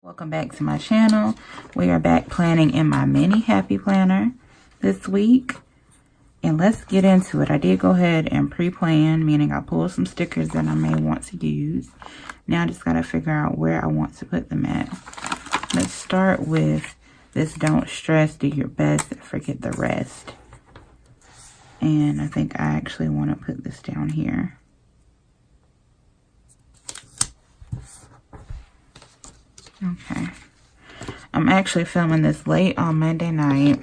Welcome back to my channel. We are back planning in my mini happy planner this week. And let's get into it. I did go ahead and pre-plan, meaning I pulled some stickers that I may want to use. Now I just got to figure out where I want to put them at. Let's start with this don't stress, do your best, and forget the rest. And I think I actually want to put this down here. Okay, I'm actually filming this late on Monday night.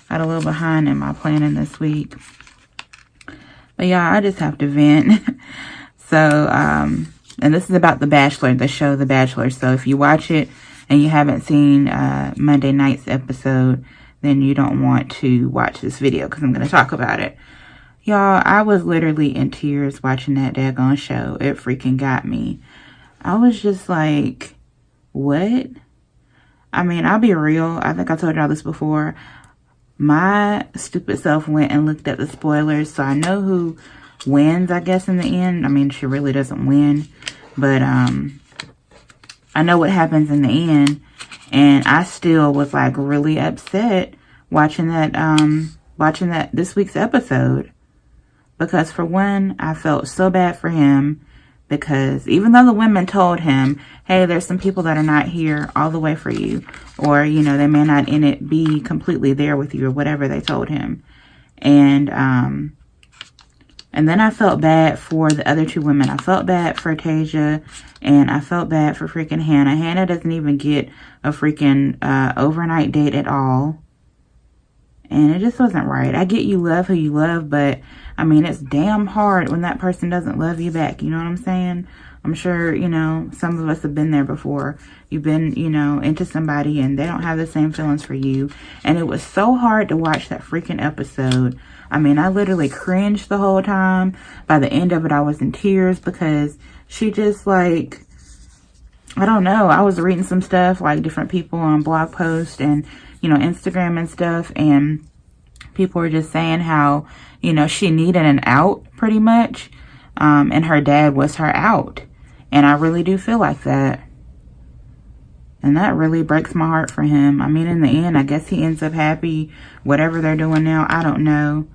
Got a little behind in my planning this week. But yeah, I just have to vent. So, and this is about The Bachelor, the show The Bachelor. So if you watch it and you haven't seen Monday night's episode, then you don't want to watch this video because I'm going to talk about it. Y'all, I was literally in tears watching that daggone show. It freaking got me. I was just like, what? I mean, I'll be real. I think I told y'all this before. My stupid self went and looked at the spoilers. So I know who wins, I guess, in the end. I mean, she really doesn't win. But I know what happens in the end. And I still was like really upset watching that this week's episode. Because for one, I felt so bad for him. Because even though the women told him, hey, there's some people that are not here all the way for you. Or, you know, they may not be completely there with you or whatever they told him. And then I felt bad for the other two women. I felt bad for Tasia and I felt bad for freaking Hannah. Hannah doesn't even get a freaking overnight date at all. And it just wasn't right. I get you love who you love, but I mean, it's damn hard when that person doesn't love you back. You know what I'm saying? I'm sure, you know, some of us have been there before. You've been, you know, into somebody and they don't have the same feelings for you. And it was so hard to watch that freaking episode. I mean, I literally cringed the whole time. By the end of it, I was in tears because she just like, I don't know. I was reading some stuff like different people on blog posts and, you know, Instagram and stuff. And people were just saying how, you know, she needed an out pretty much. And her dad was her out. And I really do feel like that. And that really breaks my heart for him. I mean, in the end, I guess he ends up happy. Whatever they're doing now, I don't know.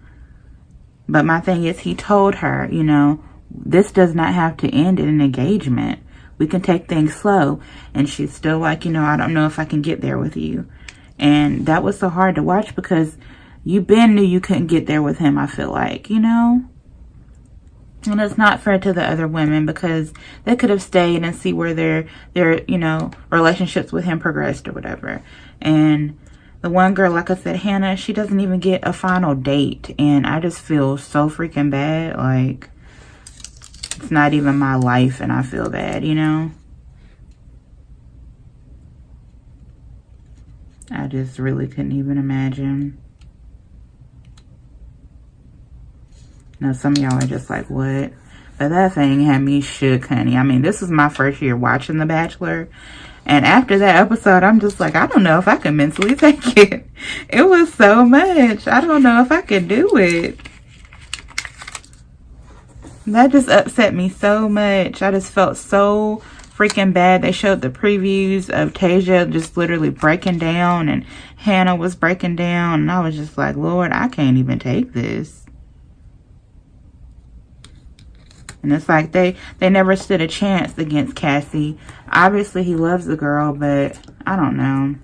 But my thing is, he told her, you know, this does not have to end in an engagement. We can take things slow. And she's still like, you know, I don't know if I can get there with you. And that was so hard to watch because you knew you couldn't get there with him, I feel like, you know. And it's not fair to the other women because they could have stayed and see where their you know, relationships with him progressed or whatever. And the one girl, like I said, Hannah, she doesn't even get a final date. And I just feel so freaking bad. Like, it's not even my life and I feel bad, you know. I just really couldn't even imagine. Now, some of y'all are just like, what? But that thing had me shook, honey. I mean, this was my first year watching The Bachelor. And after that episode, I'm just like, I don't know if I can mentally take it. It was so much. I don't know if I could do it. That just upset me so much. I just felt so freaking bad. They showed the previews of Tasia just literally breaking down. And Hannah was breaking down. And I was just like, Lord, I can't even take this. And it's like they never stood a chance against Cassie. Obviously, he loves the girl, but I don't know.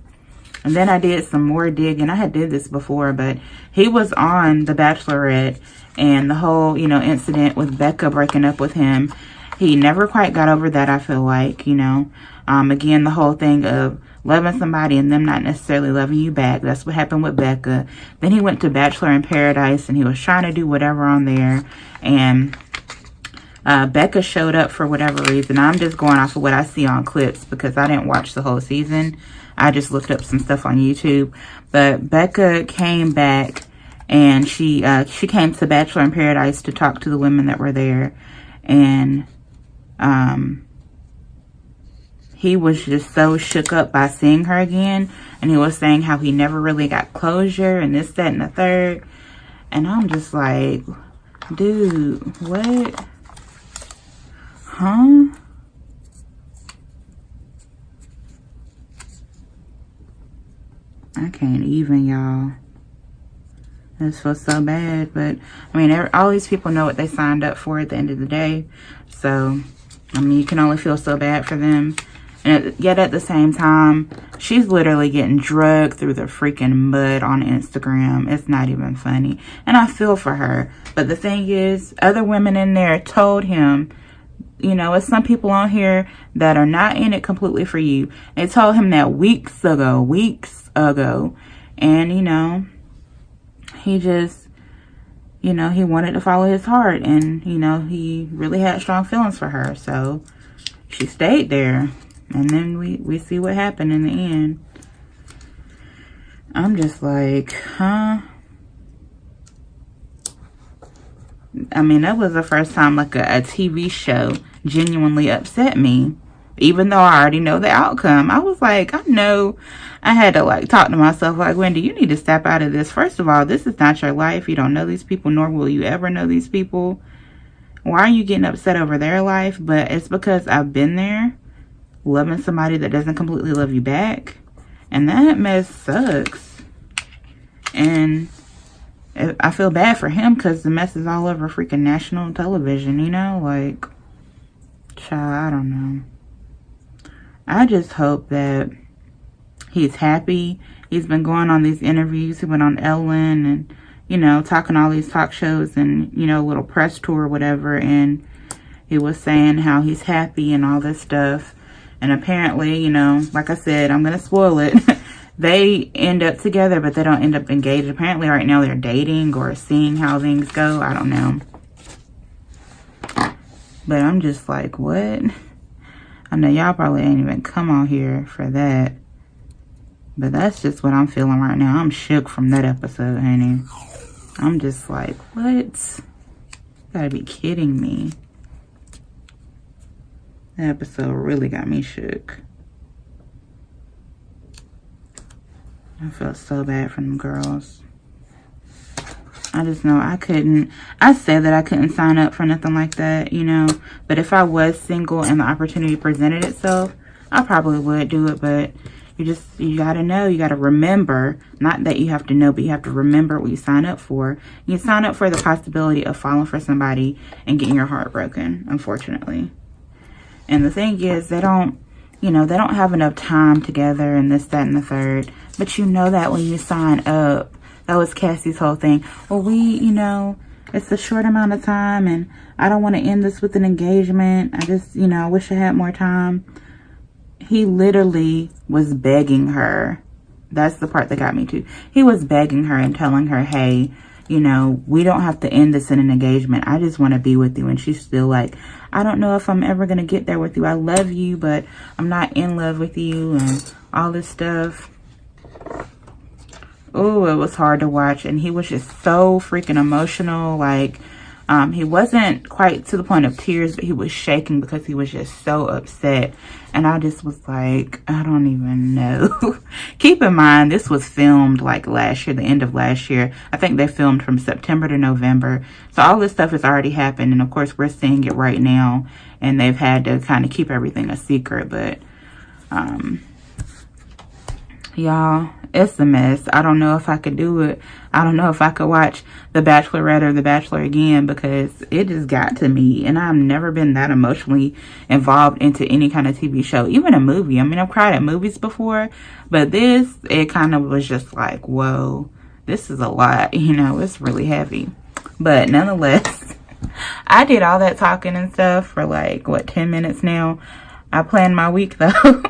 And then I did some more digging. I had did this before, but he was on The Bachelorette. And the whole, you know, incident with Becca breaking up with him. He never quite got over that, I feel like, you know. Again, the whole thing of loving somebody and them not necessarily loving you back. That's what happened with Becca. Then he went to Bachelor in Paradise and he was trying to do whatever on there. And Becca showed up for whatever reason. I'm just going off of what I see on clips because I didn't watch the whole season. I just looked up some stuff on YouTube. But Becca came back and she came to Bachelor in Paradise to talk to the women that were there. And he was just so shook up by seeing her again. And he was saying how he never really got closure and this, that, and the third. And I'm just like, dude, what? Huh? I can't even, y'all. This feels so bad, but I mean, all these people know what they signed up for at the end of the day. So, I mean, you can only feel so bad for them. And yet at the same time, she's literally getting dragged through the freaking mud on Instagram. It's not even funny. And I feel for her. But the thing is, other women in there told him, you know, it's some people on here that are not in it completely for you. They told him that weeks ago. And, you know, he just, you know, he wanted to follow his heart. And, you know, he really had strong feelings for her. So she stayed there. And then we see what happened in the end. I'm just like, huh? I mean, that was the first time like a TV show genuinely upset me. Even though I already know the outcome. I was like, I know. I had to like talk to myself like, Wendy, you need to step out of this. First of all, this is not your life. You don't know these people, nor will you ever know these people. Why are you getting upset over their life? But it's because I've been there. Loving somebody that doesn't completely love you back. And that mess sucks. And I feel bad for him because the mess is all over freaking national television, you know? Like, child, I don't know. I just hope that he's happy. He's been going on these interviews. He went on Ellen and, you know, talking all these talk shows and, you know, little press tour or whatever. And he was saying how he's happy and all this stuff. And apparently, you know, like I said, I'm going to spoil it. They end up together, but they don't end up engaged. Apparently, right now, they're dating or seeing how things go. I don't know. But I'm just like, what? I know y'all probably ain't even come on here for that. But that's just what I'm feeling right now. I'm shook from that episode, honey. I'm just like, what? You gotta be kidding me. That episode really got me shook. I felt so bad for them girls. I just know I couldn't. I said that I couldn't sign up for nothing like that, you know. But if I was single and the opportunity presented itself, I probably would do it. But you gotta know, you gotta remember. Not that you have to know, but you have to remember what you sign up for. You sign up for the possibility of falling for somebody and getting your heart broken, unfortunately. And the thing is, they don't have enough time together and this, that, and the third. But you know that when you sign up. That was Cassie's whole thing. Well, it's a short amount of time and I don't want to end this with an engagement. I just, I wish I had more time. He literally was begging her. That's the part that got me too. He was begging her and telling her, hey, we don't have to end this in an engagement. I just want to be with you. And she's still like, I don't know if I'm ever going to get there with you. I love you, but I'm not in love with you and all this stuff. Oh, it was hard to watch. And he was just so freaking emotional. Like, he wasn't quite to the point of tears, but he was shaking because he was just so upset. And I just was like, I don't even know. Keep in mind, this was filmed like last year, the end of last year. I think they filmed from September to November. So all this stuff has already happened. And of course, we're seeing it right now. And they've had to kind of keep everything a secret. But, y'all, it's a mess. I don't know if I could do it. I don't know if I could watch The Bachelorette or The Bachelor again because it just got to me. And I've never been that emotionally involved into any kind of TV show, even a movie. I mean, I've cried at movies before, but this, it kind of was just like, whoa, this is a lot. It's really heavy. But nonetheless, I did all that talking and stuff for 10 minutes now. I planned my week though.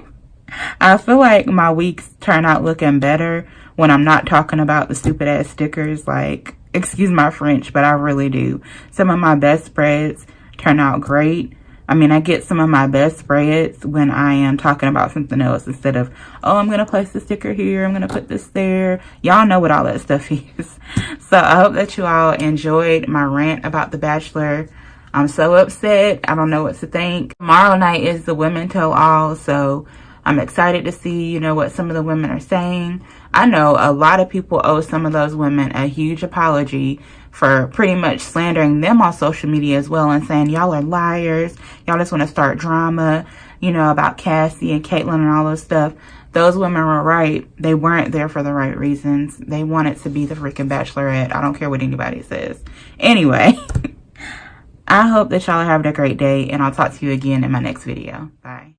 I feel like my weeks turn out looking better when I'm not talking about the stupid ass stickers. Like, excuse my French, but I really do. Some of my best spreads turn out great. I mean, I get some of my best spreads when I am talking about something else instead of, oh, I'm going to place the sticker here. I'm going to put this there. Y'all know what all that stuff is. So I hope that you all enjoyed my rant about The Bachelor. I'm so upset. I don't know what to think. Tomorrow night is the Women Tell All, so I'm excited to see, what some of the women are saying. I know a lot of people owe some of those women a huge apology for pretty much slandering them on social media as well and saying, y'all are liars. Y'all just want to start drama. you know, about Cassie and Caitlyn and all this stuff. Those women were right. They weren't there for the right reasons. They wanted to be the freaking Bachelorette. I don't care what anybody says. Anyway, I hope that y'all are having a great day, and I'll talk to you again in my next video. Bye.